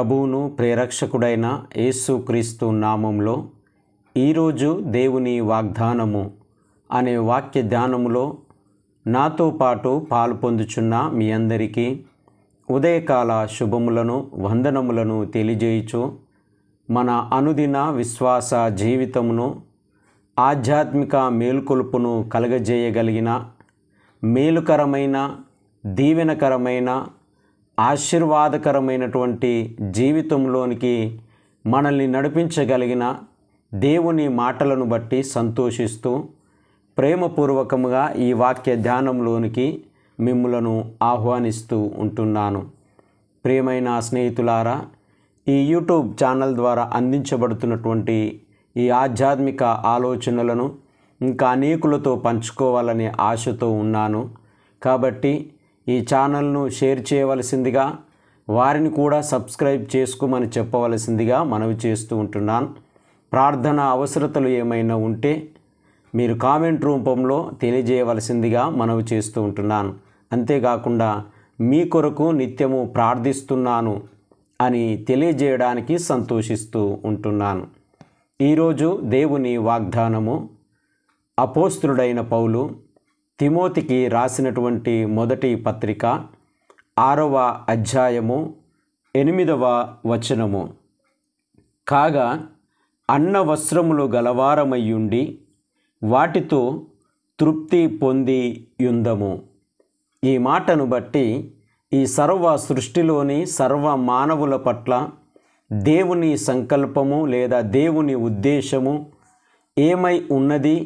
ప్రభువును ప్రేరక్షకుడైన యేసుక్రీస్తు నామంలో ఈరోజు దేవుని వాగ్దానము అనే వాక్య ధ్యానములో నాతో పాటు పాలు పొందుచున్న మీ అందరికీ ఉదయకాల శుభములను వందనములను తెలియజేయుచు మన అనుదిన విశ్వాస జీవితమును ఆధ్యాత్మిక మేలుకొలుపును కలగజేయగలిగిన మేలుకరమైన దీవెనకరమైన ఆశీర్వాదకరమైనటువంటి జీవితంలోనికి మనల్ని నడిపించగలిగిన దేవుని మాటలను బట్టి సంతోషిస్తూ ప్రేమపూర్వకముగా ఈ వాక్య ధ్యానంలోనికి మిమ్ములను ఆహ్వానిస్తూ ఉంటున్నాను. ప్రియమైన స్నేహితులారా, ఈ యూట్యూబ్ ఛానల్ ద్వారా అందించబడుతున్నటువంటి ఈ ఆధ్యాత్మిక ఆలోచనలను ఇంకా అనేకులతో పంచుకోవాలనే ఆశతో ఉన్నాను. కాబట్టి ఈ ఛానల్ను షేర్ చేయవలసిందిగా, వారిని కూడా సబ్స్క్రైబ్ చేసుకోమని చెప్పవలసిందిగా మనవి చేస్తూ ఉంటున్నాను. ప్రార్థన అవసరతలు ఏమైనా ఉంటే మీరు కామెంట్ రూపంలో తెలియజేయవలసిందిగా మనవి చేస్తూ ఉంటున్నాను. అంతేకాకుండా మీ కొరకు నిత్యము ప్రార్థిస్తున్నాను అని తెలియజేయడానికి సంతోషిస్తూ ఉంటున్నాను. ఈరోజు దేవుని వాగ్దానము అపోస్తలుడైన పౌలు తిమోతికి రాసినటువంటి మొదటి పత్రిక 6వ అధ్యాయము 8వ వచనము. కాగా అన్న వస్త్రములు గలవారమయ్యుండి వాటితో తృప్తి పొంది యుందము. ఈ మాటను బట్టి ఈ సర్వ సృష్టిలోని సర్వ మానవుల పట్ల దేవుని సంకల్పము లేదా దేవుని ఉద్దేశము ఏమై ఉన్నది,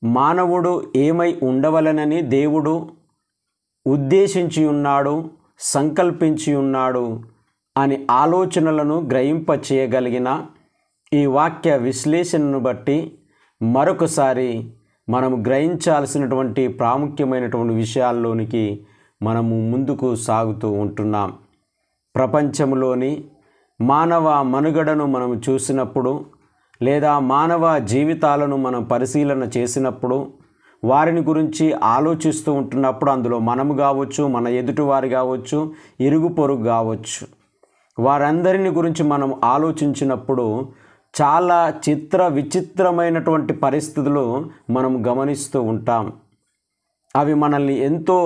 మానవుడు ఏమై ఉండవలనని దేవుడు ఉద్దేశించి ఉన్నాడు, సంకల్పించి ఉన్నాడు అని ఆలోచనలను గ్రహింపచేయగలిగిన ఈ వాక్య విశ్లేషణను బట్టి మరొకసారి మనము గ్రహించాల్సినటువంటి ప్రాముఖ్యమైనటువంటి విషయాల్లోనికి మనము ముందుకు సాగుతూ ఉంటున్నాం. ప్రపంచంలోని మానవ మనుగడను మనం చూసినప్పుడు లేదా మానవ జీవితాలను మనం పరిశీలన చేసినప్పుడు, వారిని గురించి ఆలోచిస్తూ ఉంటున్నప్పుడు అందులో మనము కావచ్చు, మన ఎదుటివారు కావచ్చు, ఇరుగు పొరుగు కావచ్చు, వారందరిని గురించి మనం ఆలోచించినప్పుడు చాలా విచిత్రమైనటువంటి పరిస్థితులు మనం గమనిస్తూ ఉంటాం. అవి మనల్ని ఎంతో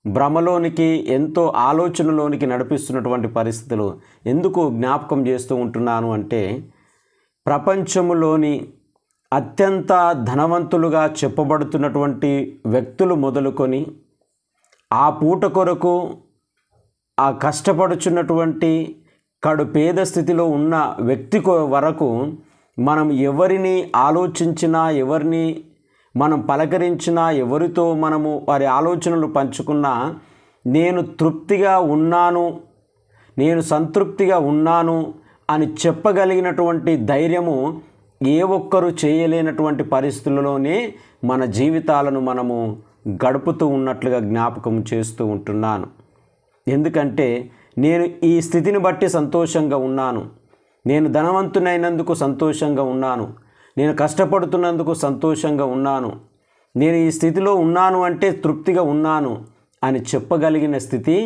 భ్రమలోనికి, ఎంతో ఆలోచనలోనికి నడిపిస్తున్నటువంటి పరిస్థితులు. ఎందుకు జ్ఞాపకం చేస్తూ ఉంటున్నాను అంటే, ప్రపంచంలోని అత్యంత ధనవంతులుగా చెప్పబడుతున్నటువంటి వ్యక్తులు మొదలుకొని ఆ పూట కొరకు ఆ కష్టపడుచున్నటువంటి కడు పేద స్థితిలో ఉన్న వ్యక్తి వరకు మనం ఎవరిని ఆలోచించినా, ఎవరిని మనం పలకరించినా, ఎవరితో మనము వారి ఆలోచనలు పంచుకున్నా, నేను తృప్తిగా ఉన్నాను, నేను సంతృప్తిగా ఉన్నాను అని చెప్పగలిగినటువంటి ధైర్యము ఏ ఒక్కరు చేయలేనటువంటి పరిస్థితుల్లోనే మన జీవితాలను మనము గడుపుతూ ఉన్నట్లుగా జ్ఞాపకం చేస్తూ ఉంటున్నాను. ఎందుకంటే నేను ఈ స్థితిని బట్టి సంతోషంగా ఉన్నాను, నేను ధనవంతునైనందుకు సంతోషంగా ఉన్నాను, నేను కష్టపడుతున్నందుకు సంతోషంగా ఉన్నాను, నేను ఈ స్థితిలో ఉన్నాను అంటే తృప్తిగా ఉన్నాను అని చెప్పగలిగిన స్థితి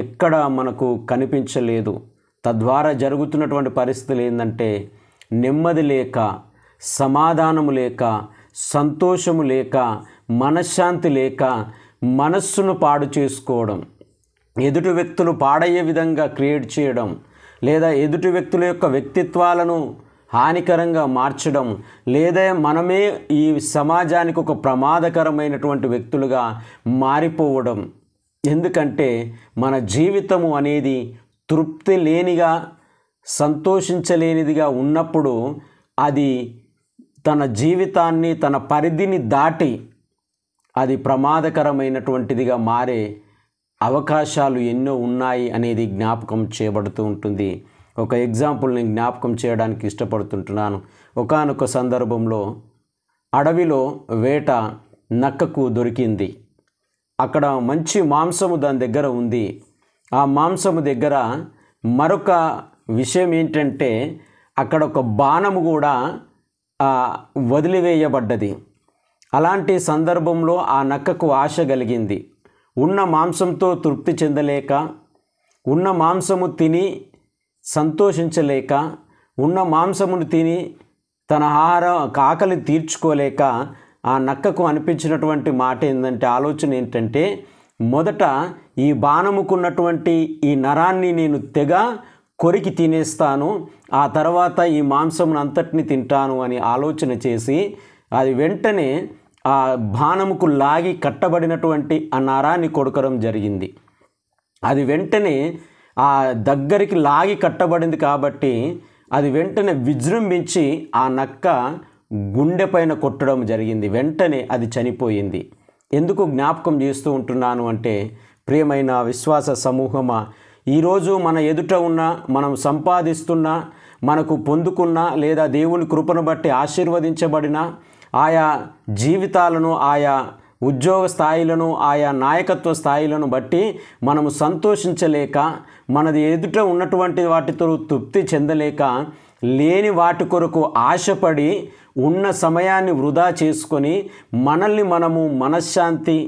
ఎక్కడ మనకు కనిపించలేదు. తద్వారా జరుగుతున్నటువంటి పరిస్థితులు ఏంటంటే, నెమ్మది లేక, సమాధానము లేక, సంతోషము లేక, మనశ్శాంతి లేక, మనస్సును పాడు చేసుకోవడం, ఎదుటి వ్యక్తులు పాడయ్యే విధంగా క్రియేట్ చేయడం, లేదా ఎదుటి వ్యక్తుల యొక్క వ్యక్తిత్వాలను హానికరంగా మార్చడం, లేదా మనమే ఈ సమాజానికి ఒక ప్రమాదకరమైనటువంటి వ్యక్తులుగా మారిపోవడం. ఎందుకంటే మన జీవితము అనేది తృప్తి లేనిగా, సంతోషించలేనిదిగా ఉన్నప్పుడు అది తన జీవితాన్ని, తన పరిధిని దాటి అది ప్రమాదకరమైనటువంటిదిగా మారే అవకాశాలు ఎన్నో ఉన్నాయి అనేది జ్ఞాపకం చేయబడుతూ ఉంటుంది. ఒక ఎగ్జాంపుల్ నేను జ్ఞాపకం చేయడానికి ఇష్టపడుతుంటున్నాను. ఒకానొక సందర్భంలో అడవిలో వేట నక్కకు దొరికింది. అక్కడ మంచి మాంసము దాని దగ్గర ఉంది. ఆ మాంసము దగ్గర మరొక విషయం ఏంటంటే, అక్కడ ఒక బాణము కూడా వదిలివేయబడ్డది. అలాంటి సందర్భంలో ఆ నక్కకు ఆశ కలిగింది. ఉన్న మాంసంతో తృప్తి చెందలేక, ఉన్న మాంసము తిని సంతోషించలేక, ఉన్న మాంసమును తిని తన ఆకలి తీర్చుకోలేక ఆ నక్కకు అనిపించినటువంటి మాట ఏంటంటే, ఆలోచన ఏంటంటే, మొదట ఈ బాణముకున్నటువంటి ఈ నరాన్ని నేను తెగ కొరికి తినేస్తాను, ఆ తర్వాత ఈ మాంసమును అంతటిని తింటాను అని ఆలోచన చేసి అది వెంటనే ఆ బాణముకు లాగి కట్టబడినటువంటి ఆ నరాన్ని కొడకడం జరిగింది. అది వెంటనే ఆ దగ్గరికి లాగి కట్టబడింది కాబట్టి అది వెంటనే విజృంభించి ఆ నక్క గుండె పైన కొట్టడం జరిగింది. వెంటనే అది చనిపోయింది. ఎందుకు జ్ఞాపకం చేస్తూ ఉంటున్నాను అంటే, ప్రియమైన విశ్వాస సమూహమా, ఈరోజు మన ఎదుట ఉన్న, మనం సంపాదిస్తున్న, మనకు పొందుకున్న లేదా దేవుని కృపను బట్టి ఆశీర్వదించబడిన ఆయా జీవితాలను, ఆయా ఉద్యోగ స్థాయిలను, ఆయా నాయకత్వ స్థాయిలను బట్టి మనము సంతోషించలేక, మనది ఎదుట ఉన్నటువంటి వాటితో తృప్తి చెందలేక, లేని వాటి కొరకు ఆశపడి ఉన్న సమయాన్ని వృధా చేసుకొని మనల్ని మనము మనశ్శాంతి,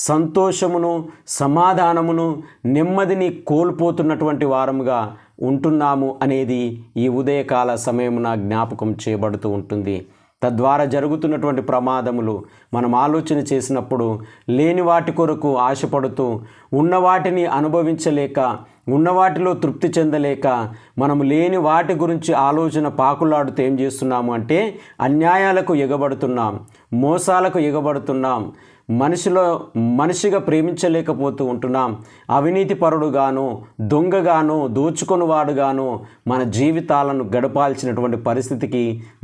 సంతోషమును, సమాధానమును, నెమ్మదిని కోల్పోతున్నటువంటి వారముగా ఉంటున్నాము అనేది ఈ ఉదయకాల సమయమున జ్ఞాపకం చేయబడుతూ ఉంటుంది. తద్వారా జరుగుతున్నటువంటి ప్రమాదములు మనం ఆలోచన చేసినప్పుడు లేని వాటి కొరకు ఆశపడుతూ ఉన్న వాటిని అనుభవించలేక, ఉన్న వాటిలో తృప్తి చెందలేక, మనము లేని వాటి గురించి ఆలోచన పాకులాడుతూ ఏం చేస్తున్నాము అంటే అన్యాయాలకు ఎగబడుతున్నాం, మోసాలకు ఎగబడుతున్నాం, మనిషిగా ప్రేమించలేకపోతూ ఉంటున్నాం. అవినీతిపరుడుగాను, దొంగగాను, దోచుకొనివాడుగాను మన జీవితాలను గడపాల్సినటువంటి పరిస్థితికి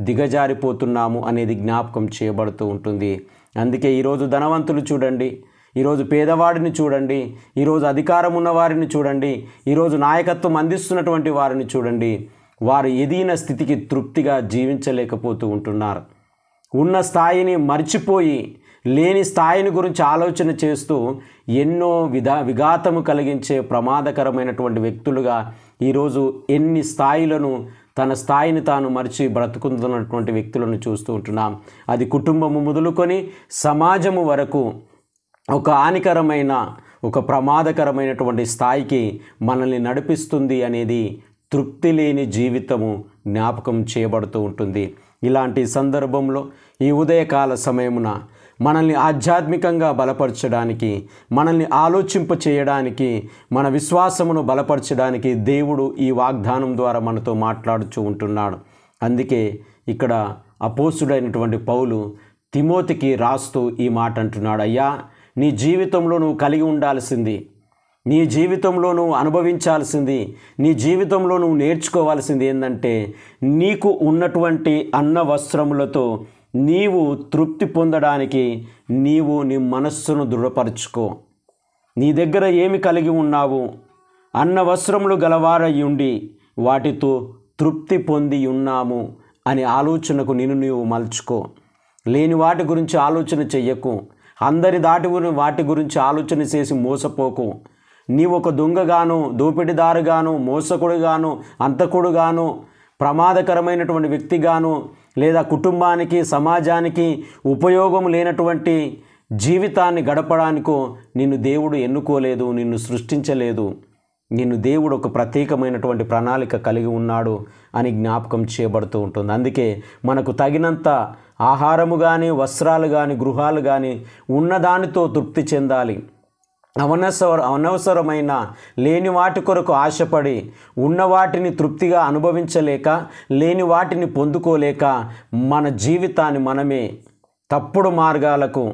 దిగజారిపోతున్నాము అనేది జ్ఞాపకం చేయబడుతూ ఉంటుంది. అందుకే ఈరోజు ధనవంతులు చూడండి, ఈరోజు పేదవాడిని చూడండి, ఈరోజు అధికారం ఉన్న వారిని చూడండి, ఈరోజు నాయకత్వం అందిస్తున్నటువంటి వారిని చూడండి, వారు ఎదిగిన స్థితికి తృప్తిగా జీవించలేకపోతూ ఉంటున్నారు. ఉన్న స్థాయిని మర్చిపోయి లేని స్థాయిని గురించి ఆలోచన చేస్తూ ఎన్నో విఘాతము కలిగించే ప్రమాదకరమైనటువంటి వ్యక్తులుగా ఈరోజు ఎన్ని స్థాయిలను, తన స్థాయిని తాను మరిచి బ్రతుకుతున్నటువంటి వ్యక్తులను చూస్తూ ఉంటున్నాం. అది కుటుంబము మొదలుకొని సమాజము వరకు ఒక హానికరమైన, ఒక ప్రమాదకరమైనటువంటి స్థాయికి మనల్ని నడిపిస్తుంది అనేది తృప్తి లేని జీవితము జ్ఞాపకం చేయబడుతూ ఉంటుంది. ఇలాంటి సందర్భంలో ఈ ఉదయకాల సమయమున మనల్ని ఆధ్యాత్మికంగా బలపరచడానికి, మనల్ని ఆలోచింప చేయడానికి, మన విశ్వాసమును బలపరచడానికి దేవుడు ఈ వాగ్దానం ద్వారా మనతో మాట్లాడుతూ ఉంటున్నాడు. అందుకే ఇక్కడ అపోస్తుడైనటువంటి పౌలు తిమోతికి రాస్తూ ఈ మాట అంటున్నాడు, అయ్యా, నీ జీవితంలో నువ్వు కలిగి ఉండాల్సింది, నీ జీవితంలో నువ్వు అనుభవించాల్సింది, నీ జీవితంలో నువ్వు నేర్చుకోవాల్సింది ఏంటంటే, నీకు ఉన్నటువంటి అన్న వస్త్రములతో నీవు తృప్తి పొందడానికి నీవు నీ మనస్సును దృఢపరచుకో. నీ దగ్గర ఏమి కలిగి ఉన్నావు? అన్న వస్త్రములు గలవారయ్యుండి వాటితో తృప్తి పొంది ఉన్నాము అనే ఆలోచనకు నిన్ను నీవు మలుచుకో. లేని వాటి గురించి ఆలోచన చెయ్యకు. అందరి వాటి గురించి ఆలోచన చేసి మోసపోకు. నీవు ఒక దొంగగాను, దోపిడిదారుగాను, మోసకుడుగాను, అంతకుడుగాను, ప్రమాదకరమైనటువంటి వ్యక్తిగాను, లేదా కుటుంబానికి, సమాజానికి ఉపయోగం లేనటువంటి జీవితాన్ని గడపడానికో నిన్ను దేవుడు ఎన్నుకోలేదు, నిన్ను సృష్టించలేదు. నిన్ను దేవుడు ఒక ప్రత్యేకమైనటువంటి ప్రణాళిక కలిగి ఉన్నాడు అని జ్ఞాపకం చేయబడుతూ ఉంటుంది. అందుకే మనకు తగినంత ఆహారము కానీ, వస్త్రాలు కానీ, గృహాలు కానీ ఉన్నదానితో తృప్తి చెందాలి. అనవసరమైన లేని వాటి కొరకు ఆశపడి ఉన్న వాటిని తృప్తిగా అనుభవించలేక, లేని వాటిని పొందుకోలేక మన జీవితాన్ని మనమే తప్పుడు మార్గాలకు,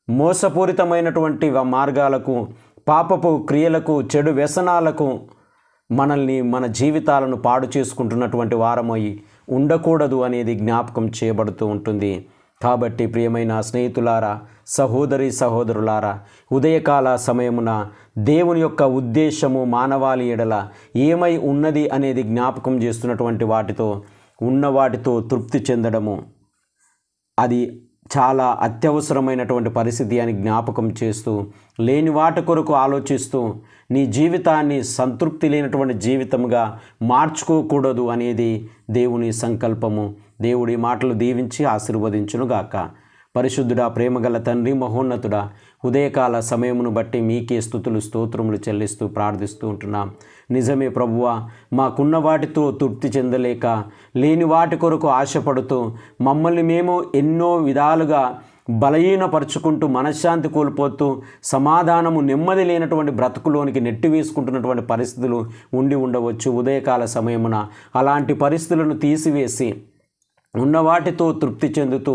మోసపూరితమైనటువంటి మార్గాలకు, పాపపు క్రియలకు, చెడు వ్యసనాలకు మన జీవితాలను పాడు చేసుకుంటున్నటువంటి వారమై ఉండకూడదు అనేది జ్ఞాపకం చేయబడుతూ ఉంటుంది. కాబట్టి ప్రియమైన స్నేహితులారా, సహోదరి సహోదరులారా, ఉదయకాల సమయమున దేవుని యొక్క ఉద్దేశము మానవాళి ఎడల ఏమై ఉన్నది అనేది జ్ఞాపకం చేస్తున్నటువంటి వాటితో తృప్తి చెందడము అది చాలా అత్యవసరమైనటువంటి పరిస్థితి అని జ్ఞాపకం చేస్తూ, లేని వాటి కొరకు ఆలోచిస్తూ నీ జీవితాన్ని సంతృప్తి లేనటువంటి జీవితంగా మార్చుకోకూడదు అనేది దేవుని సంకల్పము. దేవుడి మాటలు దీవించి ఆశీర్వదించునుగాక. పరిశుద్ధుడా, ప్రేమగల తండ్రి, మహోన్నతుడా, ఉదయకాల సమయమును బట్టి మీకే స్తుతులు స్తోత్రములు చెల్లిస్తూ ప్రార్థిస్తూ ఉంటున్నాం. నిజమే ప్రభువా, మాకున్న వాటితో తృప్తి చెందలేక లేని వాటి కొరకు ఆశపడుతూ మమ్మల్ని మేము ఎన్నో విధాలుగా బలహీనపరుచుకుంటూ మనశ్శాంతి కోల్పోతూ సమాధానము నెమ్మది లేనటువంటి బ్రతుకులోనికి నెట్టివేసుకుంటున్నటువంటి పరిస్థితులు ఉండి ఉండవచ్చు. ఉదయకాల సమయమున అలాంటి పరిస్థితులను తీసివేసి ఉన్న వాటితో తృప్తి చెందుతూ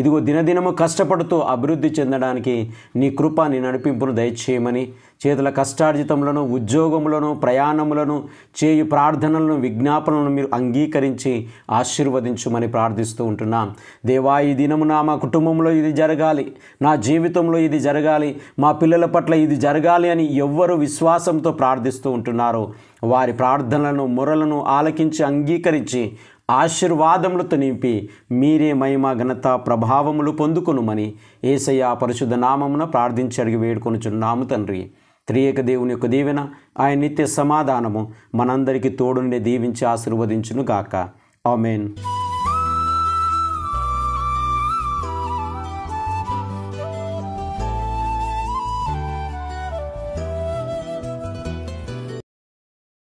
ఇదిగో దినదినము కష్టపడుతూ అభివృద్ధి చెందడానికి నీ కృప, నీ నడిపింపును దయచేయమని, చేతుల కష్టార్జితములను, ఉద్యోగములను, ప్రయాణములను, చేయు ప్రార్థనలను, విజ్ఞాపనలను మీరు అంగీకరించి ఆశీర్వదించుమని ప్రార్థిస్తూ ఉంటున్నాం. దేవా, ఈ దినమున మా కుటుంబంలో ఇది జరగాలి, నా జీవితంలో ఇది జరగాలి, మా పిల్లల పట్ల ఇది జరగాలి అని ఎవ్వరు విశ్వాసంతో ప్రార్థిస్తూ ఉంటున్నారో వారి ప్రార్థనలను, మొరలను ఆలకించి అంగీకరించి ఆశీర్వాదములతో నింపి మీరే మహిమ, ఘనత, ప్రభావములు పొందుకొనుమని యేసయ్య పరిశుద్ధ నామమున ప్రార్థించి అడిగి వేడుకొనుచున్నాము తండ్రి. త్రియేక దేవుని యొక్క దీవెన, ఆయన నిత్య సమాధానము మనందరికీ తోడుండి దీవించి ఆశీర్వదించును గాక. ఆమేన్.